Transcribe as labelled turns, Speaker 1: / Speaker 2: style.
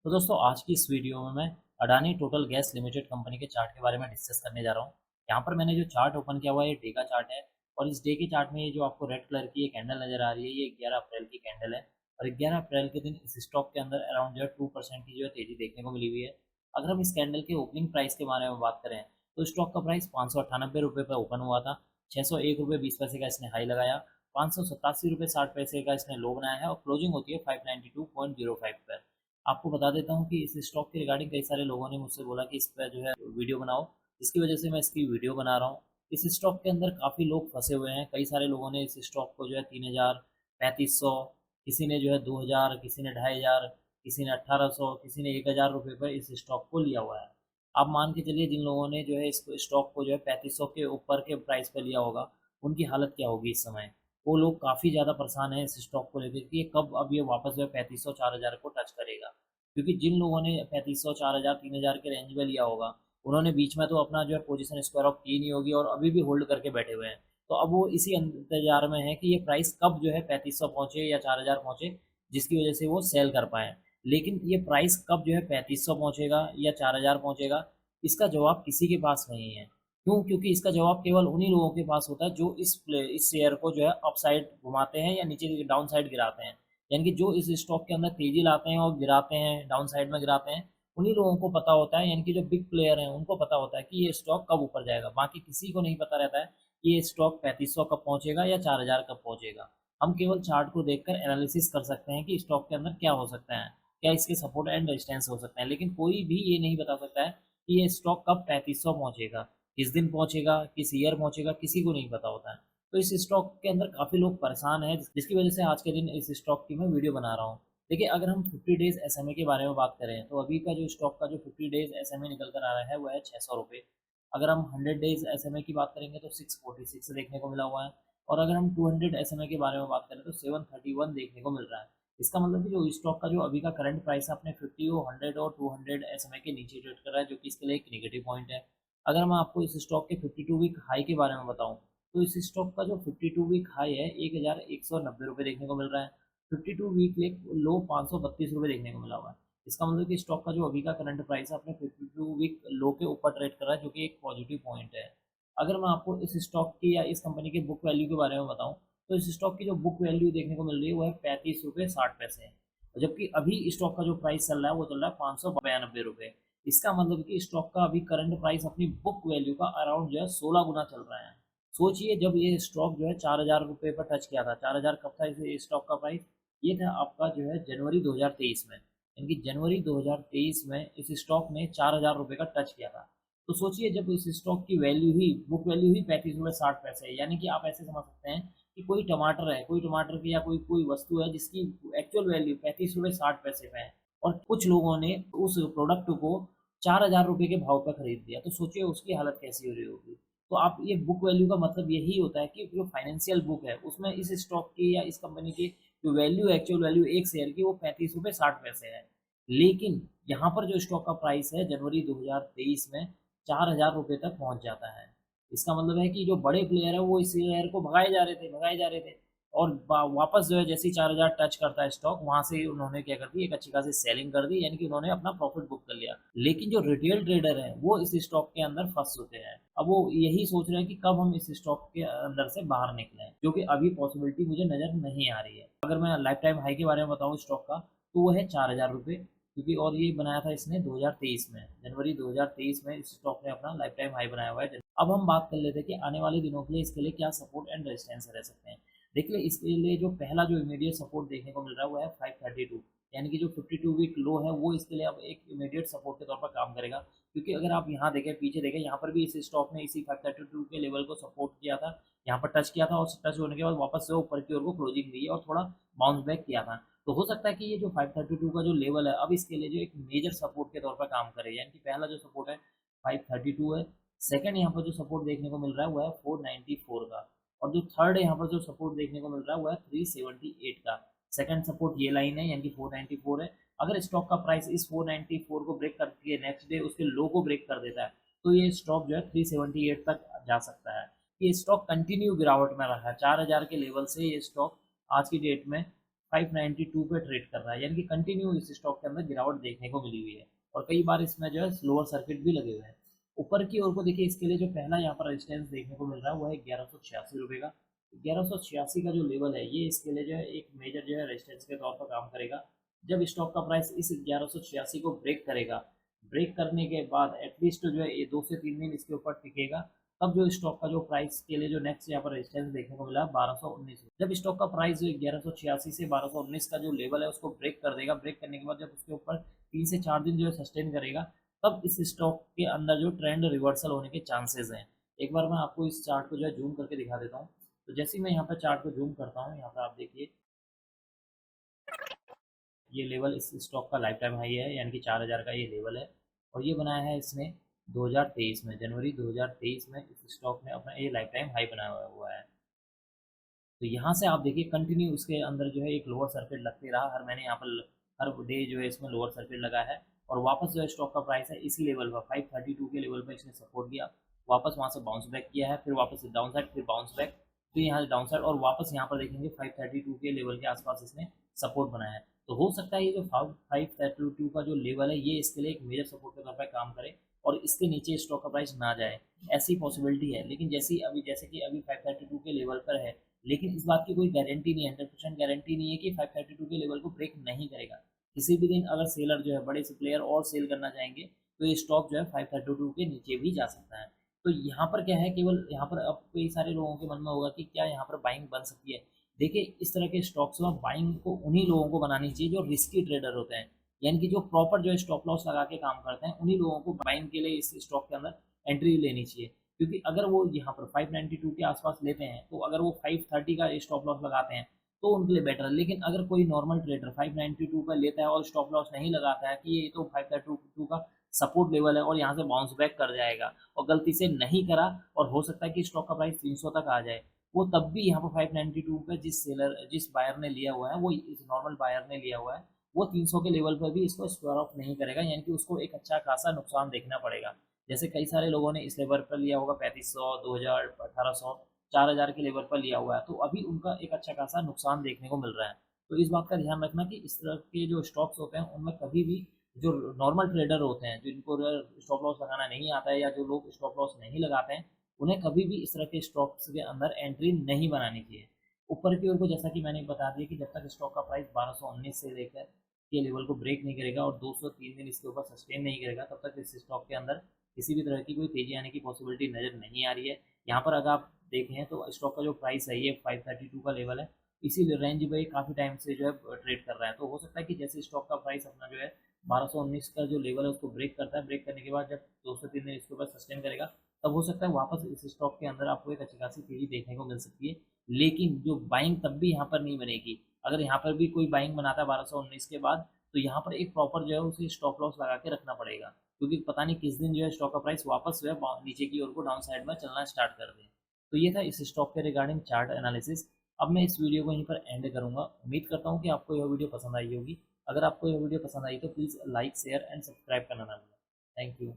Speaker 1: तो दोस्तों आज की इस वीडियो में मैं Adani total gas limited company के चार्ट के बारे में डिस्कस करने जा रहा हूँ। यहाँ पर मैंने जो चार्ट ओपन किया हुआ है ये डे का चार्ट है और इस डे के चार्ट में ये जो आपको रेड कलर की ये कैंडल नजर आ रही है ये 11 अप्रैल की कैंडल है और 11 अप्रैल के दिन इस स्टॉक के अंदर अराउंड जो है 2% की जो है तेजी देखने को मिली हुई है। अगर हम इस कैंडल के ओपनिंग प्राइस के बारे में बात करें तो स्टॉक का प्राइस 598 रुपये पर ओपन हुआ था। 601 रुपये 20 पैसे का इसने हाई लगाया, 587 रुपये 60 पैसे का इसने लो बनाया है और क्लोजिंग होती है 592.05 पर। आपको बता देता हूँ कि इस स्टॉक के रिगार्डिंग कई सारे लोगों ने मुझसे बोला कि इस पर जो है वीडियो बनाओ, जिसकी वजह से मैं इसकी वीडियो बना रहा हूँ। इस स्टॉक के अंदर काफ़ी लोग फंसे हुए हैं, कई सारे लोगों ने इस स्टॉक को जो है 3000, 3500, किसी ने जो है 2000, किसी ने 2500, किसी ने 1800, किसी ने 1000 रुपये पर इस स्टॉक को लिया हुआ है। आप मान के चलिए जिन लोगों ने जो है इस स्टॉक को जो है 3500 के ऊपर के प्राइस पर लिया होगा, उनकी हालत क्या होगी इस समय। वो लोग काफ़ी ज़्यादा परेशान हैं इस स्टॉक को लेकर कि ये कब अब ये वापस जो है 3500 4000 को टच करेगा। क्योंकि जिन लोगों ने 3500 4000 3000 के रेंज में लिया होगा, उन्होंने बीच में तो अपना जो है पोजीशन स्क्वायर ऑफ की नहीं होगी और अभी भी होल्ड करके बैठे हुए हैं। तो अब वो इसी इंतजार में है कि ये प्राइस कब जो है 3500 पहुंचे या 4000 पहुंचे, जिसकी वजह से वो सेल कर पाए। लेकिन ये प्राइस कब जो है 3500 पहुंचेगा या 4000 पहुंचेगा, इसका जवाब किसी के पास नहीं है। क्यों? क्योंकि इसका जवाब केवल उन्हीं लोगों के पास होता है जो इस शेयर को जो है अपसाइड घुमाते हैं या नीचे डाउन साइड गिराते हैं। यानी कि जो इस स्टॉक के अंदर तेजी लाते हैं और गिराते हैं, डाउन साइड में गिराते हैं, उन्हीं लोगों को पता होता है, यानी कि जो बिग प्लेयर हैं उनको पता होता है कि ये स्टॉक कब ऊपर जाएगा। बाकी किसी को नहीं पता रहता है कि ये स्टॉक 3500 कब पहुंचेगा या 4000 कब पहुंचेगा। हम केवल चार्ट को देखकर एनालिसिस कर सकते हैं कि स्टॉक के अंदर क्या हो सकता है, क्या इसके सपोर्ट एंड रेजिस्टेंस हो सकते हैं, लेकिन कोई भी ये नहीं बता सकता है कि ये स्टॉक कब 3500 पहुंचेगा, किस दिन पहुंचेगा, किस ईयर पहुंचेगा, किसी को नहीं पता होता है। तो इस स्टॉक के अंदर काफ़ी लोग परेशान हैं, जिसकी वजह से आज के दिन इस स्टॉक की मैं वीडियो बना रहा हूँ। देखिए, अगर हम 50 डेज एसएमए के बारे में बात करें तो अभी का जो स्टॉक का जो 50 डेज एसएमए निकल कर आ रहा है वो है 600 रुपये। अगर हम 100 डेज एसएमए की बात करेंगे तो 646 देखने को मिला हुआ है और अगर हम 200 एसएमए के बारे में बात करें तो 731 देखने को मिल रहा है। इसका मतलब कि जो स्टॉक का जो अभी का करंट प्राइस है अपने 50 और 100 और 200 एसएमए के नीचे ट्रेड कर रहा है, जो कि इसके लिए एक नेगेटिव पॉइंट है। अगर मैं आपको इस स्टॉक के 52 वीक हाई के बारे में बताऊं तो इस स्टॉक का जो 52 वीक हाई है 1190 रुपये देखने को मिल रहा है। 52 वीक लो 532 रुपये देखने को मिला हुआ है। इसका मतलब कि स्टॉक का जो अभी का करंट प्राइस है अपने 52 वीक लो के ऊपर ट्रेड कर रहा है, जो कि एक पॉजिटिव पॉइंट है। अगर मैं आपको इस स्टॉक की या इस कंपनी के बुक वैल्यू के बारे में बताऊं तो इस स्टॉक की जो बुक वैल्यू देखने को मिल रही है वो है 35 रुपये 60 पैसे। जबकि अभी स्टॉक का जो प्राइस चल रहा है वो चल रहा है 592 रुपये। इसका मतलब कि स्टॉक का अभी करंट प्राइस अपनी बुक वैल्यू का अराउंड जो है 16 गुना चल रहा है। सोचिए, जब ये स्टॉक जो है 4000 रुपये पर टच किया था, 4000 कब था इस स्टॉक का प्राइस, ये था आपका जो है जनवरी 2023 में। यानी कि जनवरी 2023 में इस स्टॉक ने 4000 रुपये का टच किया था। तो सोचिए, जब इस स्टॉक की वैल्यू ही बुक वैल्यू ही 35 रुपये 60 पैसे है, यानी कि आप ऐसे समझ सकते हैं कि कोई टमाटर है, कोई टमाटर की या कोई कोई वस्तु है जिसकी एक्चुअल वैल्यू 35 रुपये 60 पैसे पे है और कुछ लोगों ने उस प्रोडक्ट को 4000 रुपये के भाव पर खरीद लिया। तो सोचिए उसकी हालत कैसी हो रही होगी। तो आप ये बुक वैल्यू का मतलब यही होता है कि जो फाइनेंशियल बुक है उसमें इस स्टॉक की या इस कंपनी की जो वैल्यू एक्चुअल वैल्यू एक शेयर की वो 35 रुपये 60 पैसे है। लेकिन यहाँ पर जो स्टॉक का प्राइस है जनवरी 2023 में 4000 रुपये तक पहुंच जाता है। इसका मतलब है कि जो बड़े प्लेयर है वो इस शेयर को भगाए जा रहे थे और वापस जो है जैसे ही 4000 टच करता है स्टॉक, वहां से उन्होंने क्या कर दी, एक अच्छी खासी सेलिंग कर दी, यानी कि उन्होंने अपना प्रॉफिट बुक कर लिया। लेकिन जो रिटेल ट्रेडर है वो इस स्टॉक के अंदर फंस चुके हैं। अब वो यही सोच रहे हैं कि कब हम इस स्टॉक के अंदर से बाहर निकलें, जो कि अभी पॉसिबिलिटी मुझे नजर नहीं आ रही है। अगर मैं लाइफ टाइम हाई के बारे में बताऊं स्टॉक का तो वो है 4000 रुपये, क्योंकि और ये बनाया था इसने 2023 में, जनवरी 2023 में इस स्टॉक ने अपना लाइफ टाइम हाई बनाया हुआ है। अब हम बात कर लेते हैं कि आने वाले दिनों के लिए इसके लिए क्या सपोर्ट एंड रेजिस्टेंस रह सकते हैं। देखिए, इसके लिए जो पहला जो इमीडिएट सपोर्ट देखने को मिल रहा है वो है 532, यानी कि जो 52 वीक लो है वो इसके लिए अब एक इमीडिएट सपोर्ट के तौर पर काम करेगा। क्योंकि अगर आप यहाँ देखें, पीछे देखें, यहाँ पर भी इस स्टॉक ने इसी 532 के लेवल को सपोर्ट किया था, यहाँ पर टच किया था और टच होने के बाद वापस से ऊपर की ओर को क्लोजिंग दी और थोड़ा बाउंस बैक किया था। तो हो सकता है कि ये जो 532 का जो लेवल है अब इसके लिए जो एक मेजर सपोर्ट के तौर पर काम करे, यानी कि पहला जो सपोर्ट है 532 है। सेकंड यहाँ पर जो सपोर्ट देखने को मिल रहा है वो है 494 का और जो थर्ड यहाँ पर जो सपोर्ट देखने को मिल रहा है वो है 378 का। सेकंड सपोर्ट ये लाइन है, यानी कि 494 है। अगर स्टॉक का प्राइस इस 494 को ब्रेक करके नेक्स्ट डे उसके लो को ब्रेक कर देता है तो ये स्टॉक जो है 378 तक जा सकता है। ये स्टॉक कंटिन्यू गिरावट में रहा है, 4000 के लेवल से ये स्टॉक आज की डेट में 592 पे ट्रेड कर रहा है, यानी कि कंटिन्यू इस स्टॉक के अंदर गिरावट देखने को मिली हुई है और कई बार इसमें जो है लोअर सर्किट भी लगे हुए हैं। ऊपर की ओर को देखिए, इसके लिए जो पहला यहाँ पर रेजिस्टेंस देखने को मिल रहा है वो है 1186 रुपये का। 1186 का जो लेवल है ये इसके लिए जो है एक मेजर जो है रेजिस्टेंस के तौर पर काम करेगा। जब स्टॉक का प्राइस इस 1186 को ब्रेक करेगा, ब्रेक करने के बाद एटलीस्ट जो है ये 2 से 3 दिन इसके ऊपर टिकेगा, तब जो स्टॉक का जो प्राइस के लिए जो नेक्स्ट यहाँ पर रेजिस्टेंस देखने को मिला 1219। जब स्टॉक का प्राइस जो 1186 से 1219 का जो लेवल है उसको ब्रेक कर देगा, ब्रेक करने के बाद जब उसके ऊपर 3 से 4 दिन जो है सस्टेन करेगा, तब इस स्टॉक के अंदर जो ट्रेंड रिवर्सल होने के चांसेस हैं। एक बार मैं आपको इस चार्ट को जो है जूम करके दिखा देता हूँ। तो जैसे ही मैं यहाँ पर चार्ट को जूम करता हूँ, यहाँ पर आप देखिए ये लेवल इस स्टॉक का लाइफ टाइम हाई है, यानी कि 4000 का ये लेवल है और ये बनाया है इसने 2023 में, जनवरी 2023 में इस स्टॉक ने अपना ये लाइफ टाइम हाई बनाया हुआ है। तो यहाँ से आप देखिए कंटिन्यू इसके अंदर जो है एक लोअर सर्किट लगते रहा हर महीने, यहाँ पर हर डे जो है इसमें लोअर सर्किट लगा है और वापस जो है स्टॉक का प्राइस है इसी लेवल पर 532 के लेवल पर इसने सपोर्ट दिया, वापस वहाँ से बाउंस बैक किया है, फिर वापस डाउन साइड, फिर बाउंस बैक, फिर यहाँ डाउन साइड और वापस यहाँ पर देखेंगे 532 के लेवल के आसपास इसने सपोर्ट बनाया है। तो हो सकता है ये जो 532 का जो लेवल है ये इसके लिए एक मेजर सपोर्ट के तौर पर काम करे और इसके नीचे स्टॉक का प्राइस ना जाए, ऐसी पॉसिबिलिटी है। लेकिन जैसे कि अभी 532 के लेवल पर है, लेकिन इस बात की कोई गारंटी नहीं है, 100% गारंटी नहीं है कि 532 के लेवल को ब्रेक नहीं करेगा। किसी भी दिन अगर सेलर जो है बड़े से प्लेयर और सेल करना चाहेंगे तो ये स्टॉक जो है 532 के नीचे भी जा सकता है। तो यहाँ पर क्या है, केवल यहाँ पर अब कई सारे लोगों के मन में होगा कि क्या यहाँ पर बाइंग बन सकती है। देखिए इस तरह के स्टॉक्स में बाइंग को उन्हीं लोगों को बनानी चाहिए जो रिस्की ट्रेडर होते हैं, यानी कि जो प्रॉपर जो स्टॉप लॉस लगा के काम करते हैं, उन्हीं लोगों को बाइंग के लिए इस स्टॉक के अंदर एंट्री लेनी चाहिए। क्योंकि अगर वो यहाँ पर 592 के आसपास लेते हैं तो अगर वो 530 का स्टॉप लॉस लगाते हैं तो उनके लिए बेटर है। लेकिन अगर कोई नॉर्मल ट्रेडर 592 पर लेता है और स्टॉप लॉस नहीं लगाता है कि ये तो 532 का सपोर्ट लेवल है और यहाँ से बाउंस बैक कर जाएगा और गलती से नहीं करा और हो सकता है कि स्टॉक का प्राइस 300 तक आ जाए, वो तब भी यहाँ पर 592 पे जिस बायर ने लिया हुआ है, वो इस नॉर्मल बायर ने लिया हुआ है, वो 300 के लेवल पर भी इसको स्क्वायर ऑफ नहीं करेगा, यानी कि उसको एक अच्छा खासा नुकसान देखना पड़ेगा। जैसे कई सारे लोगों ने इस लेवल पर लिया होगा 3500, 2000, 1800, 4000 के लेवल पर लिया हुआ है, तो अभी उनका एक अच्छा खासा नुकसान देखने को मिल रहा है। तो इस बात का ध्यान रखना कि इस तरह के जो स्टॉक्स होते हैं उनमें कभी भी जो नॉर्मल ट्रेडर होते हैं, जिनको स्टॉप लॉस लगाना नहीं आता है या जो लोग स्टॉप लॉस नहीं लगाते हैं, उन्हें कभी भी इस तरह के स्टॉक्स के अंदर एंट्री नहीं बनानी चाहिए। ऊपर की ओर को जैसा कि मैंने बता दिया कि जब तक स्टॉक का प्राइस 1219 से लेकर के लेवल को ब्रेक नहीं करेगा और 203 दिन इसके ऊपर सस्टेन नहीं करेगा, तब तक इस स्टॉक के अंदर किसी भी तरह की कोई तेजी आने की पॉसिबिलिटी नज़र नहीं आ रही है। यहाँ पर अगर आप देखें तो स्टॉक का जो प्राइस है ये 532 का लेवल है, इसी रेंज में काफ़ी टाइम से जो है ट्रेड कर रहा है। तो हो सकता है कि जैसे स्टॉक का प्राइस अपना जो है 1219 का जो लेवल है उसको ब्रेक करता है, ब्रेक करने के बाद जब 203 दिन इसके ऊपर सस्टेन करेगा, तब हो सकता है वापस इस स्टॉक के अंदर आपको एक अच्छी खासी तेजी देखने को मिल सकती है। लेकिन जो बाइंग तब भी यहाँ पर नहीं बनेगी। अगर यहाँ पर भी कोई बाइंग बनाता है 1219 के बाद, तो यहाँ पर एक प्रॉपर जो है उसे स्टॉप लॉस लगा के रखना पड़ेगा, क्योंकि पता नहीं किस दिन जो है स्टॉक का प्राइस वापस जो है नीचे की ओर को डाउन साइड में चलना स्टार्ट कर दे। तो ये था इस स्टॉक के रिगार्डिंग चार्ट एनालिसिस। अब मैं इस वीडियो को यहीं पर एंड करूंगा। उम्मीद करता हूँ कि आपको यह वीडियो पसंद आई होगी। अगर आपको यह वीडियो पसंद आई तो please like, share and subscribe करना ना भूलें। Thank you.